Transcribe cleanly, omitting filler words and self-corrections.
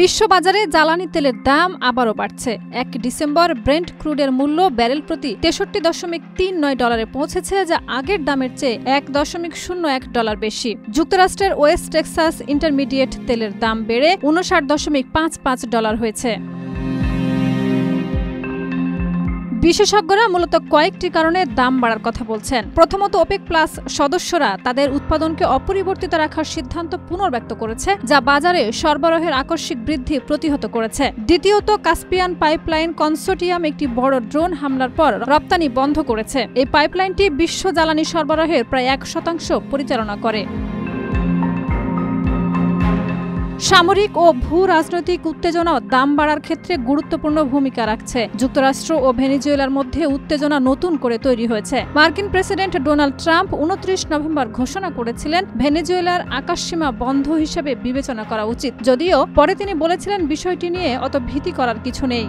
বিশ্ববাজারে জ্বালানি তেলের দাম আবারও বাড়ছে। ১ ডিসেম্বর ব্রেন্ট ক্রুডের মূল্য ব্যারেল প্রতি ৬৩.৩৯ ডলারে পৌঁছেছে, যা আগের দামের চেয়ে $১.০১ বেশি। যুক্তরাষ্ট্রের ওয়েস্ট টেক্সাস ইন্টারমিডিয়েট তেলের দাম বেড়ে $৫৯.৫৫ হয়েছে। বিশেষজ্ঞরা মূলত কয়েকটি কারণে দাম বাড়ার কথা বলছেন। প্রথমত, ওপেক প্লাস সদস্যরা তাদের উৎপাদনকে অপরিবর্তিত রাখার সিদ্ধান্ত পুনর্ব্যক্ত করেছে, যা বাজারে সরবরাহের আকস্মিক বৃদ্ধি প্রতিহত করেছে। দ্বিতীয়ত, কাস্পিয়ান পাইপলাইন কনসোর্টিয়াম একটি বড় ড্রোন হামলার পর রপ্তানি বন্ধ করেছে। এই পাইপলাইনটি বিশ্ব জ্বালানি সরবরাহের প্রায় ১% পরিচালনা করে। সামরিক ও ভূ রাজনৈতিক উত্তেজনাও দাম বাড়ার ক্ষেত্রে গুরুত্বপূর্ণ ভূমিকা রাখছে। যুক্তরাষ্ট্র ও ভেনেজুয়েলার মধ্যে উত্তেজনা নতুন করে তৈরি হয়েছে। মার্কিন প্রেসিডেন্ট ডোনাল্ড ট্রাম্প ২৯ নভেম্বর ঘোষণা করেছিলেন ভেনেজুয়েলার আকাশসীমা বন্ধ হিসেবে বিবেচনা করা উচিত, যদিও পরে তিনি বলেছিলেন বিষয়টি নিয়ে অত ভীতি করার কিছু নেই।